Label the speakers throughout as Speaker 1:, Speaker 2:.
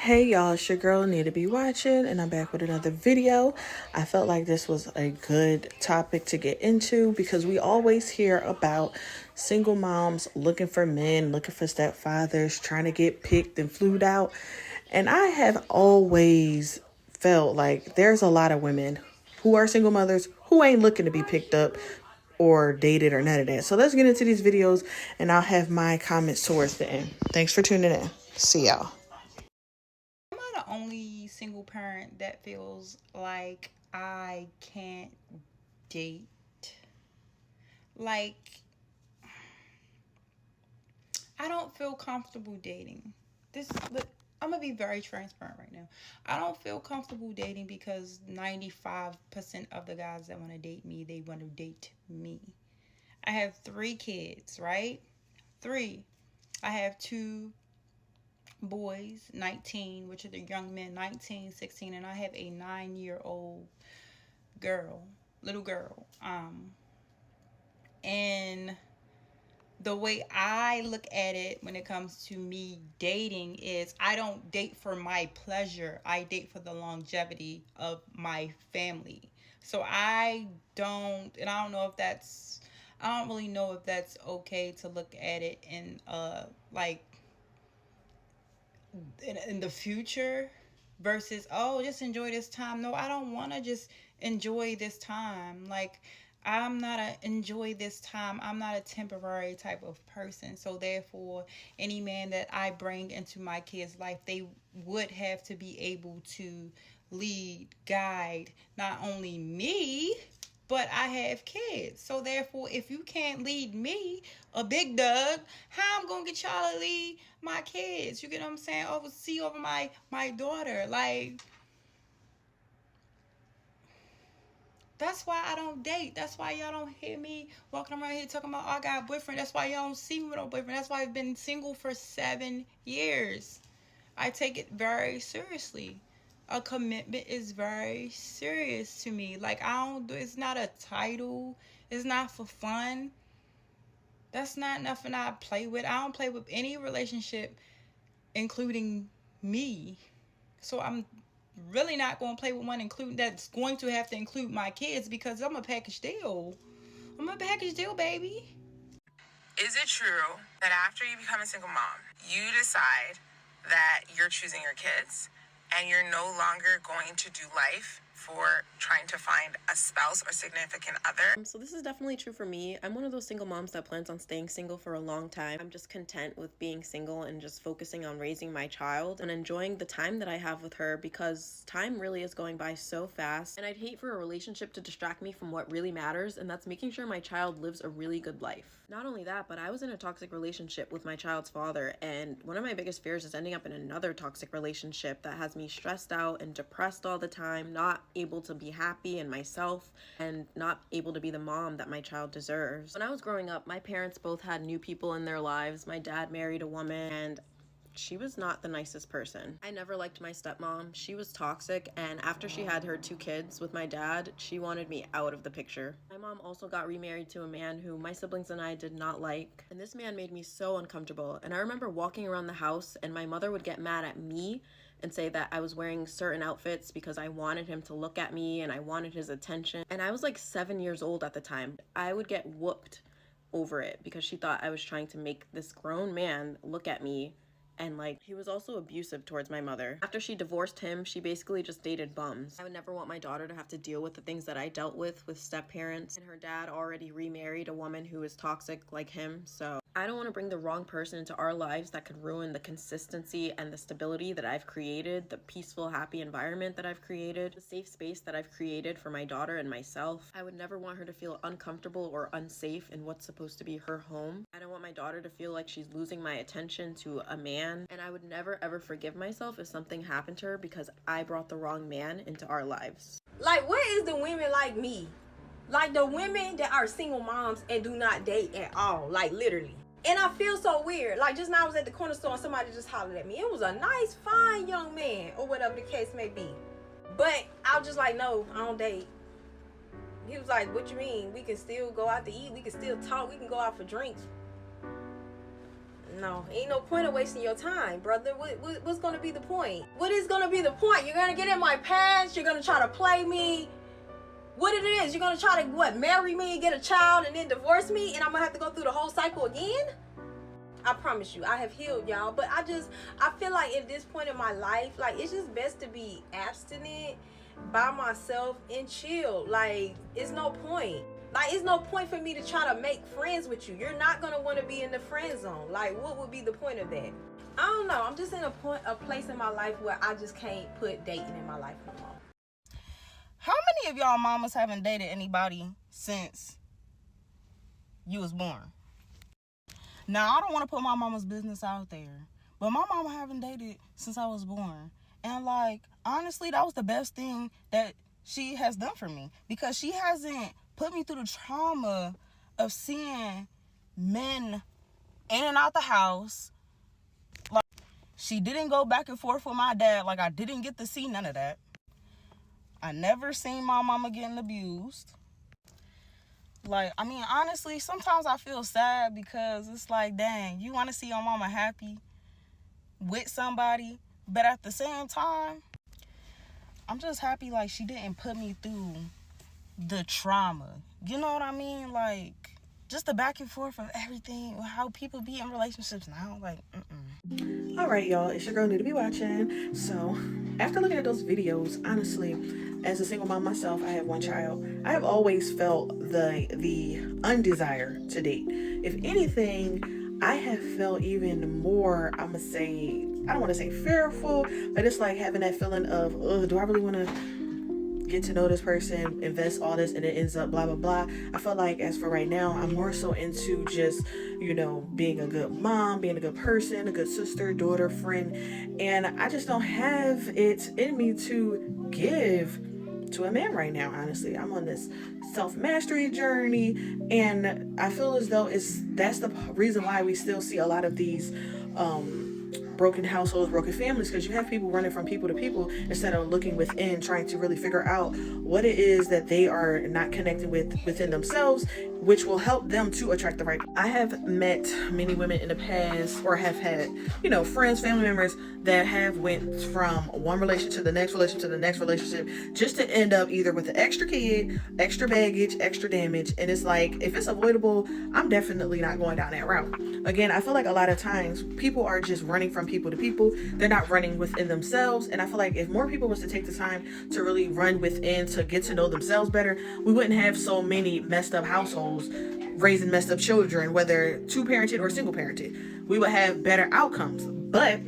Speaker 1: Hey y'all, it's your girl Need to Be Watching, and I'm back with another video. I felt like this was a good topic to get into because we always hear about single moms looking for men, looking for stepfathers, trying to get picked and flued out. And I have always felt like there's a lot of women who are single mothers who ain't looking to be picked up or dated or none of that. So let's get into these videos and I'll have my comments towards the end. Thanks for tuning in. See y'all.
Speaker 2: Am I the only single parent that feels like I can't date? Like, I don't feel comfortable dating. I'm gonna be very transparent right now. I don't feel comfortable dating because 95% of the guys that want to date me, they want to date me. I have 3 kids, right? 3. I have 2 boys, 19, which are the young men, 19, 16, and I have a 9-year-old girl, little girl. And the way I look at it when it comes to me dating is I don't date for my pleasure. I date for the longevity of my family. So and I don't know if that's, I don't really know if that's okay to look at it in like in the future versus, oh, just enjoy this time. No, I don't want to just enjoy this time. Like, I'm not a enjoy this time. I'm not a temporary type of person. So therefore, any man that I bring into my kids' life, they would have to be able to lead, guide not only me, but I have kids. So therefore, if you can't lead me, a big Doug, how I'm gonna get y'all to lead my kids? You get what I'm saying? Oversee over my daughter. Like, that's why I don't date. That's why y'all don't hear me walking around here talking about, oh, I got a boyfriend. That's why y'all don't see me with no boyfriend. That's why I've been single for 7 years. I take it very seriously. A commitment is very serious to me. Like, I don't do, it's not a title. It's not for fun. That's not nothing I play with. I don't play with any relationship, including me. So I'm really not going to play with one include that's going to have to include my kids because I'm a package deal. I'm a package deal, baby.
Speaker 3: Is it true that after you become a single mom, you decide that you're choosing your kids and you're no longer going to do life for trying to find a spouse or significant other?
Speaker 4: So this is definitely true for me. I'm one of those single moms that plans on staying single for a long time. I'm just content with being single and just focusing on raising my child and enjoying the time that I have with her because time really is going by so fast. And I'd hate for a relationship to distract me from what really matters, and that's making sure my child lives a really good life. Not only that, but I was in a toxic relationship with my child's father, and one of my biggest fears is ending up in another toxic relationship that has me stressed out and depressed all the time, not able to be happy in myself, and not able to be the mom that my child deserves. When I was growing up, my parents both had new people in their lives. My dad married a woman, and she was not the nicest person. I never liked my stepmom. She was toxic, and after she had her 2 kids with my dad, she wanted me out of the picture. My mom also got remarried to a man who my siblings and I did not like, and this man made me so uncomfortable. And I remember walking around the house, and my mother would get mad at me and say that I was wearing certain outfits because I wanted him to look at me and I wanted his attention. And I was like 7 years old at the time. I would get whooped over it because she thought I was trying to make this grown man look at me, and like he was also abusive towards my mother. After she divorced him, she basically just dated bums. I would never want my daughter to have to deal with the things that I dealt with step parents, and her dad already remarried a woman who is toxic like him, so I don't want to bring the wrong person into our lives that could ruin the consistency and the stability that I've created, the peaceful, happy environment that I've created, the safe space that I've created for my daughter and myself. I would never want her to feel uncomfortable or unsafe in what's supposed to be her home. I don't want my daughter to feel like she's losing my attention to a man, and I would never ever forgive myself if something happened to her because I brought the wrong man into our lives.
Speaker 5: Like, what is the women like me? Like the women that are single moms and do not date at all, like literally. And I feel so weird. Like just now I was at the corner store and somebody just hollered at me. It was a nice, fine young man or whatever the case may be. But I was just like, no, I don't date. He was like, what you mean? We can still go out to eat. We can still talk. We can go out for drinks. No, ain't no point of wasting your time, brother. What's gonna be the point? What is gonna be the point? You're gonna get in my past, you're gonna try to play me. What it is, you're gonna try to, what, marry me, get a child, and then divorce me, and I'm gonna have to go through the whole cycle again? I promise you, I have healed, y'all. But I feel like at this point in my life, like, it's just best to be abstinent by myself and chill. Like, it's no point. Like, it's no point for me to try to make friends with you. You're not gonna want to be in the friend zone. Like, what would be the point of that? I don't know. I'm just in a place in my life where I just can't put dating in my life no more.
Speaker 2: How many of y'all mamas haven't dated anybody since you was born? Now, I don't want to put my mama's business out there, but my mama haven't dated since I was born. And, like, honestly, that was the best thing that she has done for me, because she hasn't put me through the trauma of seeing men in and out the house. Like, she didn't go back and forth with my dad. Like, I didn't get to see none of that. I never seen my mama getting abused. Like, I mean, honestly, sometimes I feel sad because it's like, dang, you want to see your mama happy with somebody, but at the same time, I'm just happy, like, she didn't put me through the trauma. You know what I mean? Like, just the back and forth of everything, how people be in relationships now. Like,
Speaker 1: All right, y'all, it's your girl Need to Be Watching. So after looking at those videos, honestly, as a single mom myself, I have one child. I have always felt the undesire to date. If anything, I have felt even more, I don't want to say fearful, but it's like having that feeling of, do I really want to get to know this person, invest all this, and it ends up blah blah blah. I feel like as for right now, I'm more so into just, you know, being a good mom, being a good person, a good sister, daughter, friend, and I just don't have it in me to give to a man right now. Honestly, I'm on this self-mastery journey, and I feel as though that's the reason why we still see a lot of these broken households, broken families, because you have people running from people to people instead of looking within, trying to really figure out what it is that they are not connecting with within themselves, which will help them to attract the right. I have met many women in the past, or have had, you know, friends, family members that have went from one relationship to the next relationship to the next relationship, just to end up either with an extra kid, extra baggage, extra damage. And it's like, if it's avoidable, I'm definitely not going down that route. Again, I feel like a lot of times people are just running from people to people. They're not running within themselves. And I feel like if more people was to take the time to really run within, to get to know themselves better, we wouldn't have so many messed up households raising messed up children, whether two-parented or single-parented. We would have better outcomes. But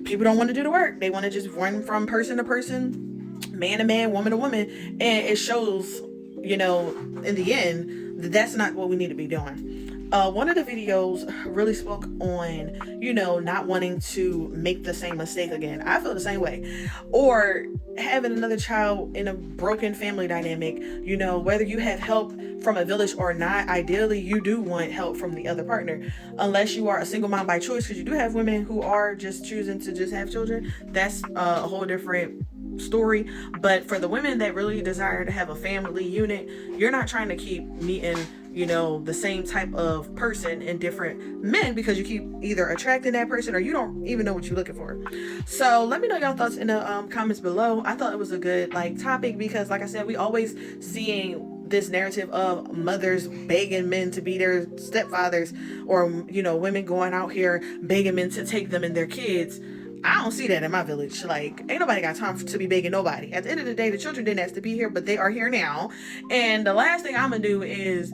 Speaker 1: people don't want to do the work. They want to just run from person to person, man to man, woman to woman. And it shows, you know, in the end, that that's not what we need to be doing. One of the videos really spoke on, you know, not wanting to make the same mistake again. I feel the same way. Or having another child in a broken family dynamic, you know, whether you have help from a village or not, ideally you do want help from the other partner. Unless you are a single mom by choice, because you do have women who are just choosing to just have children. That's a whole different story. But for the women that really desire to have a family unit, you're not trying to keep meeting, you know, the same type of person in different men, because you keep either attracting that person or you don't even know what you're looking for. So let me know y'all thoughts in the comments below. I thought it was a good topic, because like I said, we always seeing this narrative of mothers begging men to be their stepfathers, or, you know, women going out here begging men to take them and their kids. I don't see that in my village. Like, ain't nobody got time to be begging nobody. At the end of the day, the children didn't ask to be here, but they are here now. And the last thing I'm gonna do is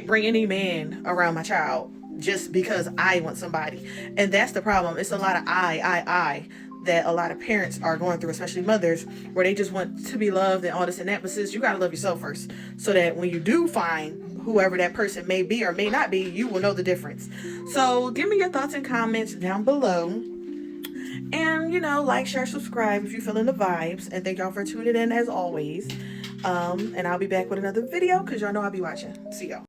Speaker 1: bring any man around my child just because I want somebody. And that's the problem. It's a lot of I that a lot of parents are going through, especially mothers, where they just want to be loved and all this and that. But sis, you gotta love yourself first, so that when you do find whoever that person may be or may not be, you will know the difference. So give me your thoughts and comments down below. And, you know, like, share, subscribe if you're feeling the vibes. And thank y'all for tuning in as always. And I'll be back with another video, because y'all know I'll be watching. See y'all.